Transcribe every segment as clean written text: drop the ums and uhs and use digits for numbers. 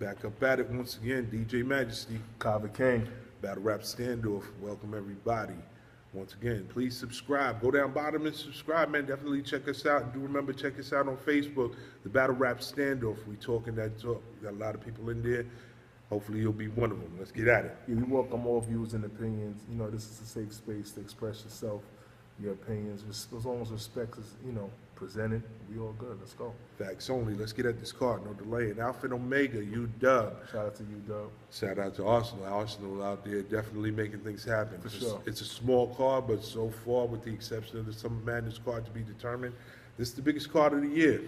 Back up at it once again, DJ Majesty, Kava King. Battle Rap Standoff. Welcome everybody. Once again, please subscribe. Go down bottom and subscribe, man. Definitely check us out. And do remember, check us out on Facebook, the Battle Rap Standoff. We talking that talk. We got a lot of people in there. Hopefully you'll be one of them. Let's get at it. Yeah, we welcome all views and opinions. You know, this is a safe space to express yourself, your opinions. As long as respect is, presented, we all good. Let's go. Facts only. Let's get at this card. No delay. And Alpha and Omega, Udubb. Shout out to Udubb. Shout out to Arsenal. Arsenal out there definitely making things happen. For sure. It's a small card, but so far, with the exception of the Summer Madness card to be determined, this is the biggest card of the year.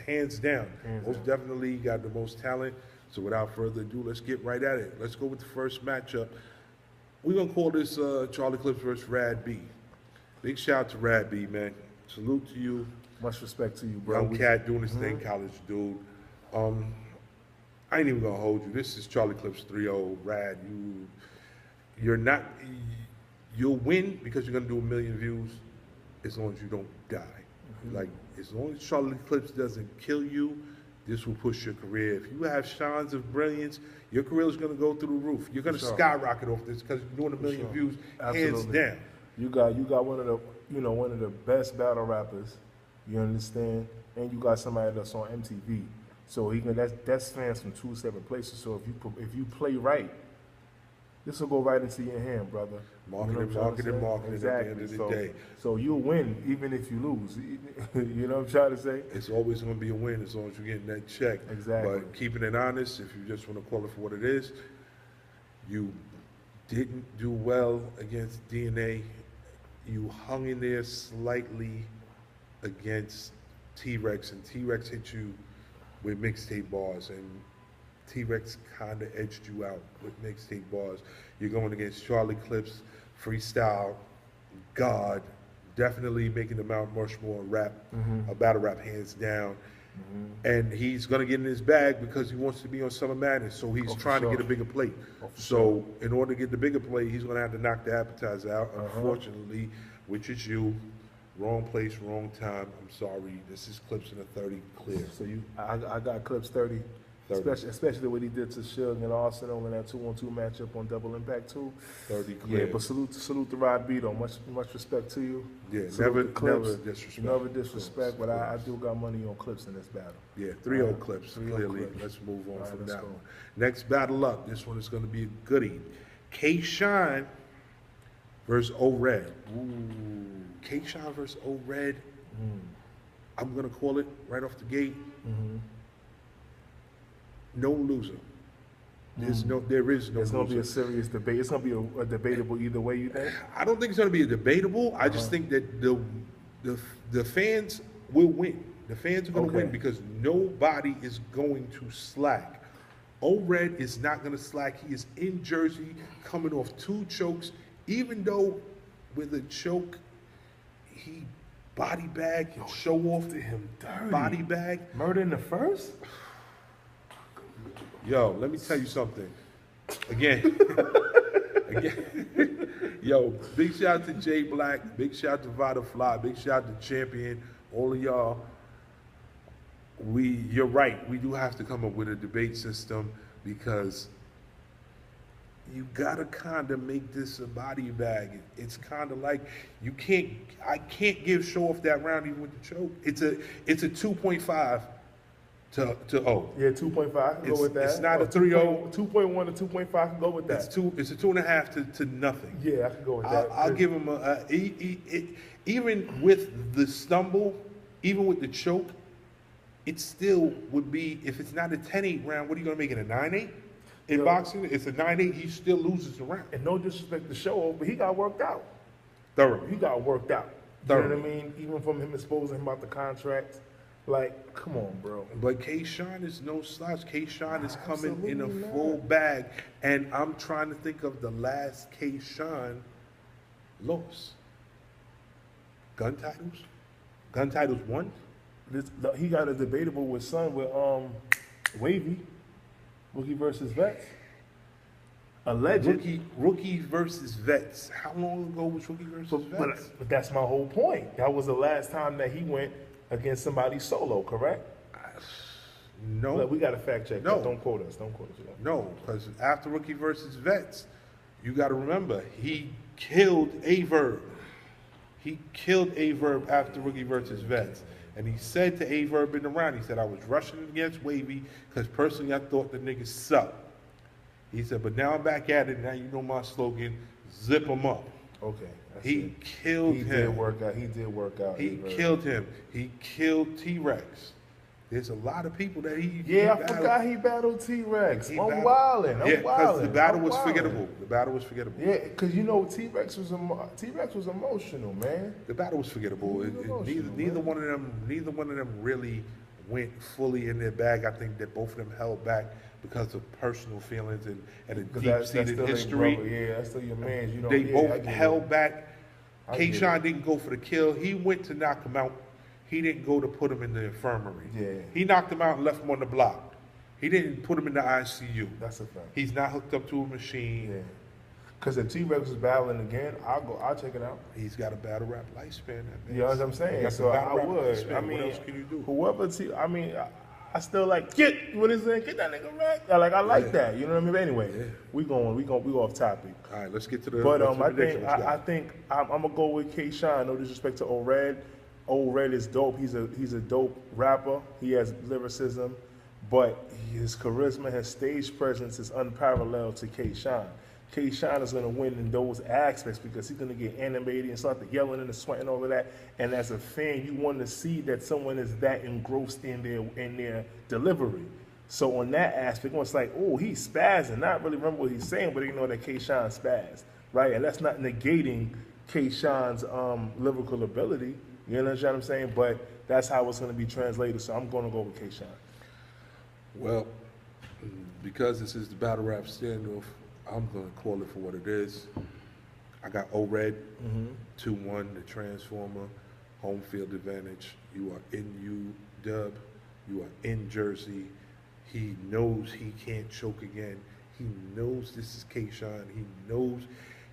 Hands down. Most definitely got the most talent. So without further ado, let's get right at it. Let's go with the first matchup. We're going to call this Charlie Clips versus Rad B. Big shout out to Rad B, man. Salute to you. Much respect to you, bro. Young cat doing his thing, college dude. I ain't even going to hold you. This is Charlie Clips 3-0, Rad. You'll win because you're going to do 1 million views as long as you don't die. Like, as long as Charlie Clips doesn't kill you, this will push your career. If you have shines of brilliance, your career is going to go through the roof. You're going to skyrocket off this because you're doing 1 million views, hands down. You got one of the best battle rappers. You understand, and you got somebody that's on MTV. So that's fans from 2 separate places. So if you play right, this will go right into your hand, brother. Marketing Exactly. at the end of the day. So you'll win even if you lose. You know what I'm trying to say? It's always going to be a win as long as you're getting that check. Exactly. But keeping it honest, if you just want to call it for what it is, you didn't do well against DNA. You hung in there slightly against T-Rex, and T-Rex hit you with mixtape bars, and T-Rex kind of edged you out with mixtape bars. You're going against Charlie Clips, freestyle, God, definitely making the Mount Rushmore rap, a battle rap hands down. And he's going to get in his bag because he wants to be on Summer Madness, so he's trying to get a bigger plate. So in order to get the bigger plate, he's going to have to knock the appetizer out, unfortunately, which is you. Wrong place, wrong time. I'm sorry. This is Clips in a 30 clear. So I got Clips 30. Especially what he did to Suge and Arsenal in that 2-on-2 matchup on Double Impact 2. 30 clear. Yeah, but salute to Rod B though. Much respect to you. Yeah, never disrespect. Never disrespect, but I do got money on Clips in this battle. Yeah, 3-0 Clips, clearly. Clips. Let's move on from that one. Next battle up. This one is going to be a goodie. K-Shine versus O-Red. K-Shine versus O-Red. I'm going to call it right off the gate. No loser. There is no It's loser. going to be a serious debate. It's going to be a debatable either way, you think? I don't think it's going to be a debatable. I just think that the fans will win. The fans are going to win because nobody is going to slack. O-Red is not going to slack. He is in Jersey coming off 2 chokes, even though with a choke, he body bag, he'll show off to him body bag. Murder in the first? Yo, let me tell you something. Again, yo, big shout out to Jay Black, big shout out to Vada Fly, big shout out to Champion, all of y'all. You're right, we do have to come up with a debate system because you gotta kind of make this a body bag. It's kind of like I can't give show off that round even with the choke. It's a 2.5 to 0. Yeah, 2.5. Go with that. It's not a 3-0. 2.1 to 2.5. Can go with that. It's a 2.5 to nothing. Yeah, I can go with that. I'll give him even with the stumble, even with the choke, it still would be, if it's not a 10-8 round, what are you gonna make it, a 9-8? In boxing, it's a 9-8, he still loses the round. And no disrespect to Show, but he got worked out. Thoroughly. He got worked out. You know what I mean? Even from him exposing him about the contracts. Like, come on, bro. But K-Shine is no slouch. K-Shine is coming in a full bag. And I'm trying to think of the last K-Shine loss. Gun titles? Gun titles won? He got a debatable with Son with Wavy. Rookie versus Vets. Alleged. Rookie versus Vets. How long ago was Rookie versus Vets? But that's my whole point. That was the last time that he went against somebody solo, correct? No. Look, we got to fact check. No. That. Don't quote us. Don't quote us. No, because after Rookie versus Vets, you got to remember, he killed A-Verb. He killed A-Verb after Rookie versus Vets. And he said to A-Verb in the round, he said, I was rushing against Wavy because personally I thought the niggas sucked. He said, but now I'm back at it. Now you know my slogan, zip him up. Okay. He killed him. He did work out. He did work out. He killed him. He killed T-Rex. There's a lot of people that he I forgot he battled T-Rex. I'm wilding. Yeah, because the battle was forgettable. The battle was forgettable. Yeah, because you know T-Rex was emotional, man. The battle was forgettable. Neither one of them really went fully in their bag. I think that both of them held back because of personal feelings and a deep-seated history. Yeah, that's still your man. You know, they both held back. K-Shine didn't go for the kill. He went to knock him out. He didn't go to put him in the infirmary. Yeah. He knocked him out and left him on the block. He didn't put him in the ICU. That's a fact. He's not hooked up to a machine. Yeah. Because if T-Rex was battling again, I'll check it out. He's got a battle rap lifespan. You know what I'm saying? So I would. I mean, what else can you do? Whoever I still like get that nigga right. I like that. You know what I mean? But anyway, we off topic. All right, let's get to the. But I think I'm gonna go with K-Shine. No disrespect to O-Red. O-Red is dope. He's a dope rapper. He has lyricism, but his charisma, his stage presence is unparalleled to K-Shine. K-Shine is going to win in those aspects because he's going to get animated and start the yelling and the sweating and all of that. And as a fan, you want to see that someone is that engrossed in their delivery. So on that aspect, it's like, oh, he's spazzing. Not really remember what he's saying, but you know that K-Shine spazzed, right? And that's not negating K-Shine's lyrical ability. You understand what I'm saying? But that's how it's going to be translated. So I'm going to go with K-Shine. Well, because this is the battle rap standoff, I'm going to call it for what it is. I got O-Red, 2-1, the Transformer, home field advantage. You are in Udubb. You are in Jersey. He knows he can't choke again. He knows this is K-Shine. He knows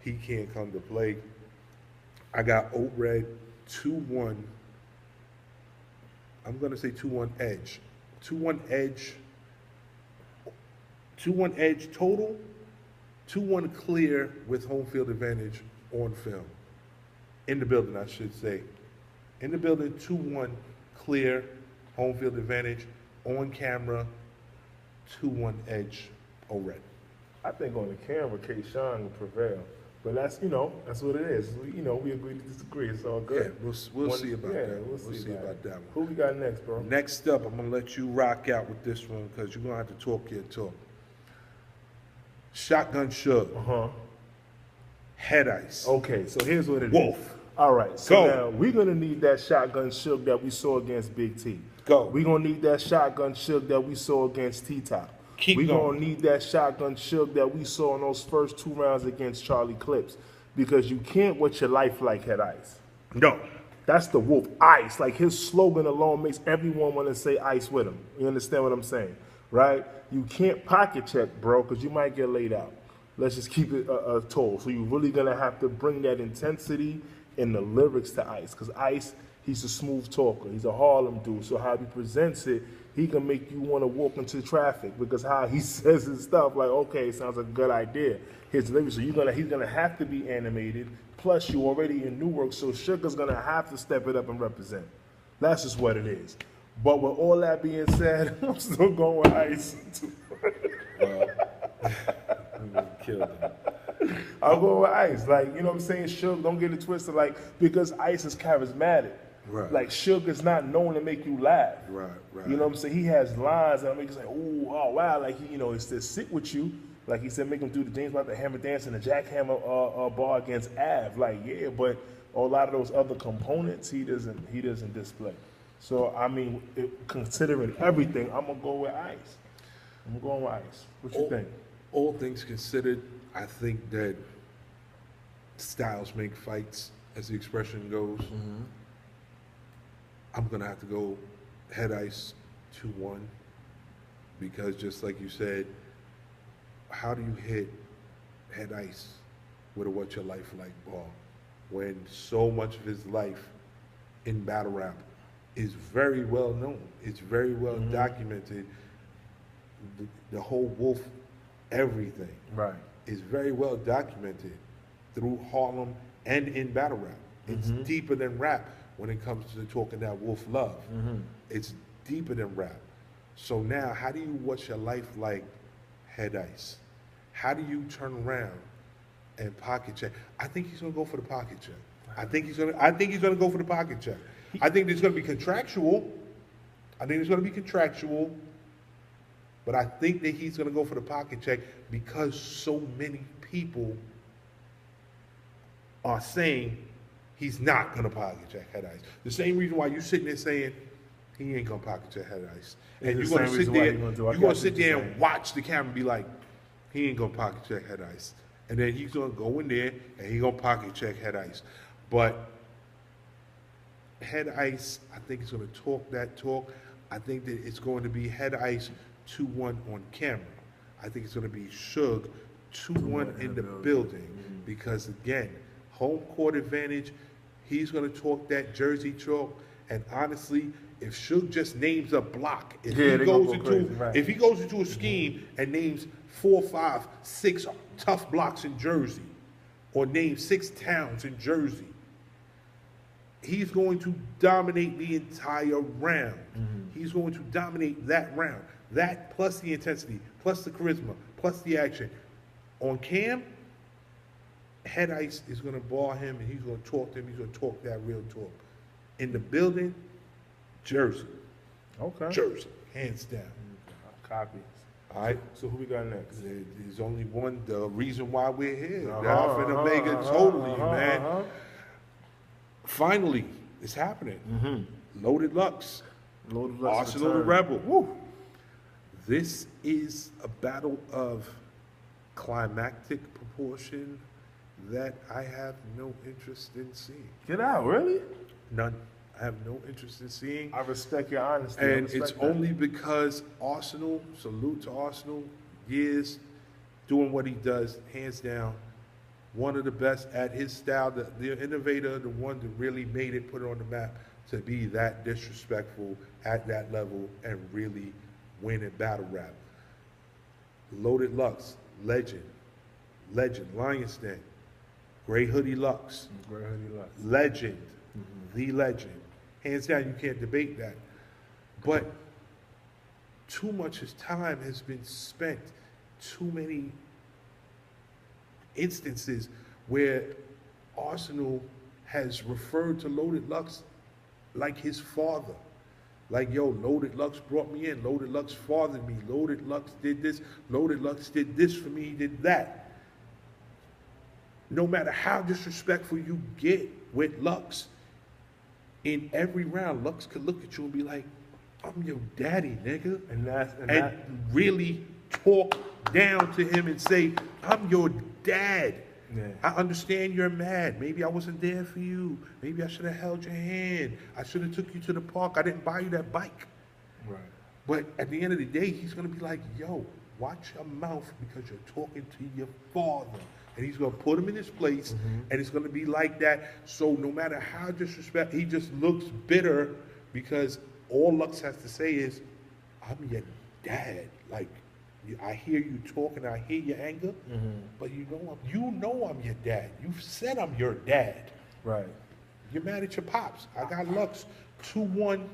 he can't come to play. I got O-Red 2-1. I'm going to say 2-1 edge. 2-1 edge. 2-1 edge total. 2-1 clear with home field advantage on film. In the building, I should say. In the building, 2-1 clear, home field advantage, on camera, 2-1 edge, O-Red. I think on the camera, K-Shine will prevail. But that's what it is. We agree to disagree. It's all good. Yeah, we'll see about that. We'll see about that one. Who we got next, bro? Next up, I'm going to let you rock out with this one because you're going to have to talk your talk. Shotgun Suge. Head Ice. Okay, so here's what it is. Wolf. All right, so now we're going to need that Shotgun Suge that we saw against Big T. Go. We're going to need that Shotgun Suge that we saw against T-Top. We're going to need that Shotgun Suge that we saw in those first 2 rounds against Charlie Clips. Because you can't watch your life like Head Ice. No. That's the Wolf. Ice. Like his slogan alone makes everyone want to say ice with him. You understand what I'm saying? Right? You can't pocket check, bro, because you might get laid out. Let's just keep it told. So you're really going to have to bring that intensity in the lyrics to Ice. Because Ice, he's a smooth talker. He's a Harlem dude. So how he presents it, he can make you want to walk into traffic. Because how he says his stuff, like, okay, sounds like a good idea. His lyrics, so he's going to have to be animated. Plus, you already in Newark, so Sugar's going to have to step it up and represent. That's just what it is. But with all that being said, I'm still going with Ice. Killed him. I'll go with Ice. Like, you know what I'm saying? Suge, don't get it twisted. Like, because Ice is charismatic. Right. Like, Suge is not known to make you laugh. Right. You know what I'm saying? He has lines that make you say, ooh, oh, wow. Like, it's to sit with you. Like he said, make him do the James Brown, the hammer dance, and the jackhammer bar against Av. Like, yeah, but a lot of those other components, he doesn't display. So, I mean, considering everything, I'm going to go with Ice. I'm going with Ice. What you think? All things considered, I think that styles make fights, as the expression goes. I'm going to have to go Head Ice 2-1 because just like you said, how do you hit Head Ice with a What Your Life Like ball when so much of his life in battle rap is very well known? It's very well documented the whole Wolf everything Right. is very well documented through Harlem and in battle rap. It's deeper than rap when it comes to talking that Wolf love. It's deeper than rap. So now, how do you What's Your Life Like Head Ice? How do you turn around and pocket check? I think he's gonna go for the pocket check. I think he's gonna go for the pocket check. I think there's gonna be contractual. But I think that he's gonna go for the pocket check because so many people are saying he's not gonna pocket check Head Ice. The same reason why you sitting there saying he ain't gonna pocket check Head Ice. And you're gonna sit there and watch the camera and be like, he ain't gonna pocket check Head Ice. And then he's gonna go in there and he's gonna pocket check Head Ice. But Head Ice, I think is gonna talk that talk. I think that it's going to be Head Ice 2-1 on camera. I think it's gonna be Suge 2-1 in the building. Because again, home court advantage, he's gonna talk that Jersey talk. And honestly, if Suge just names a block, if he goes into a scheme and names 4, 5, 6 tough blocks in Jersey, or names 6 towns in Jersey, he's going to dominate the entire round. He's going to dominate that round. That plus the intensity, plus the charisma, plus the action. On cam, Head Ice is going to bar him and he's going to talk to him. He's going to talk that real talk. In the building, Jersey. Okay. Jersey, hands down. Copy. All right. So who we got next? There's only one. The reason why we're here. The Alpha and Omega, totally, man. Finally, it's happening. Loaded Lux. Arsenal the Rebel. Woo. This is a battle of climactic proportion that I have no interest in seeing. Get out, really? None. I have no interest in seeing. I respect your honesty. And it's only because Arsenal, salute to Arsenal, years doing what he does, hands down, one of the best at his style, the innovator, the one that really made it, put it on the map, to be that disrespectful at that level and really win in battle rap. Loaded Lux, legend, Lions Den, Gray Hoodie Lux, legend, the legend. Hands down, you can't debate that. But too much time has been spent, too many instances where Arsenal has referred to Loaded Lux like his father. Like, yo, Loaded Lux brought me in. Loaded Lux fathered me. Loaded Lux did this. Loaded Lux did this for me. He did that. No matter how disrespectful you get with Lux, in every round, Lux could look at you and be like, I'm your daddy, nigga. And really talk down to him and say, I'm your dad. Yeah. I understand you're mad. Maybe I wasn't there for you. Maybe I should have held your hand. I should have took you to the park. I didn't buy you that bike. Right. But at the end of the day, he's going to be like, yo, watch your mouth because you're talking to your father. And he's going to put him in his place, and it's going to be like that. So no matter how disrespectful, he just looks bitter because all Lux has to say is, I'm your dad. Like, I hear you talking, I hear your anger, but you know I'm your dad. You've said I'm your dad. Right. You're mad at your pops. I got Lux 2-1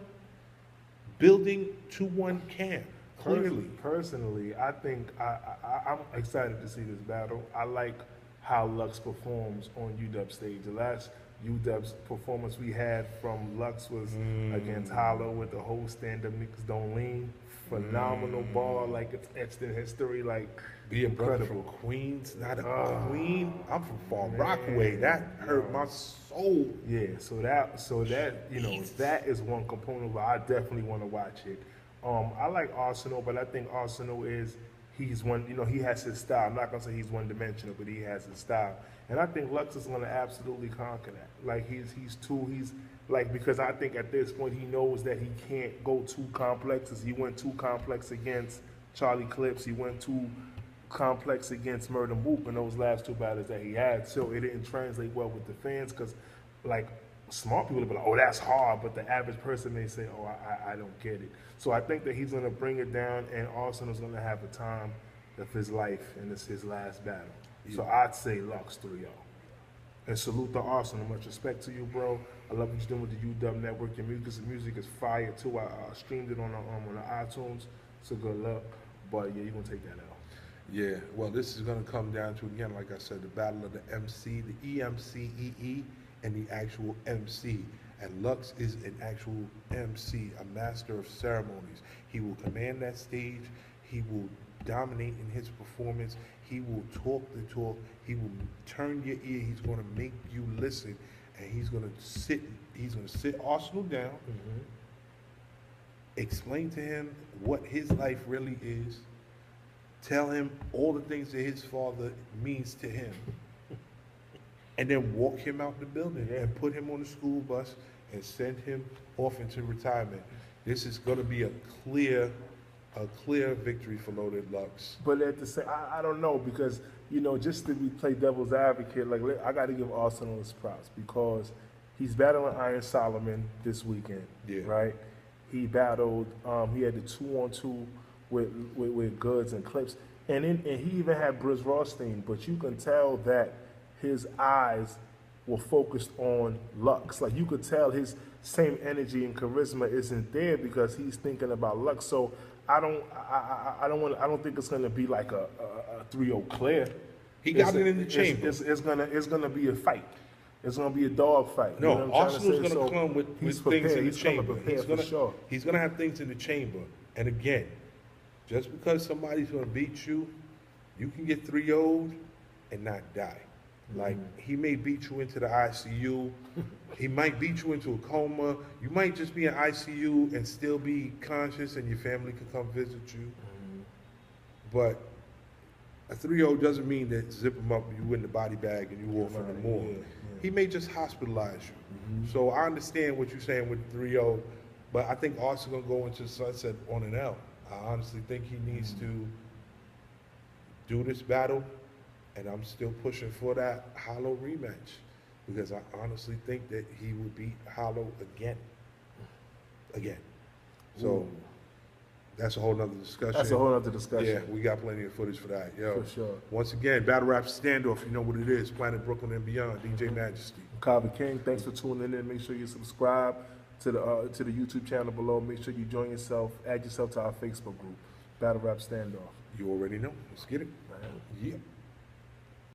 building, 2-1 cam. Clearly. Personally, I think I'm excited to see this battle. I like how Lux performs on Udubb stage. The last Udubb's performance we had from Lux was against Hollow with the whole stand-up niggas don't lean. Phenomenal bar, like it's etched in history, like being incredible. From Queens, not a queen. I'm from Far Rockaway. That hurt my soul. Yeah, so that you know, that is one component, but I definitely want to watch it. I like Arsenal, but I think Arsenal he's one, you know, he has his style. I'm not gonna say he's one-dimensional, but he has his style. And I think Lux is gonna absolutely conquer that. Like because I think at this point he knows that he can't go too complex. He went too complex against Charlie Clips. He went too complex against Murder Moop in those last 2 battles that he had. So it didn't translate well with the fans because, like, smart people will be like, oh, that's hard, but the average person may say, oh, I don't get it. So I think that he's going to bring it down, and Arsenal's going to have a time of his life, and it's his last battle. Yeah. So I'd say Lux 3-0. And salute to Arsenal. Much respect to you, bro. I love what you're doing with the UW Network. Your music is fire, too. I streamed it on the iTunes, so good luck. But, yeah, you're going to take that out. Yeah, well, this is going to come down to, again, like I said, the battle of the MC, the EMCEE, and the actual MC. And Lux is an actual MC, a master of ceremonies. He will command that stage. He will dominate in his performance. He will talk the talk. He will turn your ear. He's going to make you listen. And he's going to sit Arsenal down, explain to him what his life really is, tell him all the things that his father means to him, and then walk him out the building and put him on the school bus and send him off into retirement. This is going to be a clear victory for Loaded Lux. But at the same, I don't know, because, you know, just to play devil's advocate, like, I got to give Arsenal his props, because he's battling Iron Solomon this weekend, right? He battled, he had the 2-on-2 with Goods and Clips, and he even had Briz Rothstein, but you can tell that his eyes were focused on Lux. Like, you could tell his same energy and charisma isn't there because he's thinking about Lux. So I don't think it's gonna be like a 3-0 clear. He got it in the chamber. It's gonna be a fight. It's gonna be a dog fight. No, you know what I'm Arsenal's gonna come with things in the chamber. He's gonna have things in the chamber. And again, just because somebody's gonna beat you, you can get 3-0'd and not die. Like, he may beat you into the ICU. He might beat you into a coma. You might just be in ICU and still be conscious, and your family can come visit you. But a 3-0 doesn't mean that zip him up, you in the body bag, and you off in the morgue. He may just hospitalize you. So I understand what you're saying with 3-0, but I think Arsenal going to go into the sunset on an L. I honestly think he needs to do this battle, and I'm still pushing for that Hollow rematch, because I honestly think that he would beat Hollow again. So that's a whole nother discussion. That's a whole other discussion. Yeah, we got plenty of footage for that. Yo, For sure. Once again, Battle Rap Standoff, you know what it is. Planet Brooklyn and beyond. DJ Majesty. Carver King, thanks for tuning in. Make sure you subscribe to the YouTube channel below. Make sure you join yourself, add yourself to our Facebook group, Battle Rap Standoff. You already know. Let's get it. Yeah.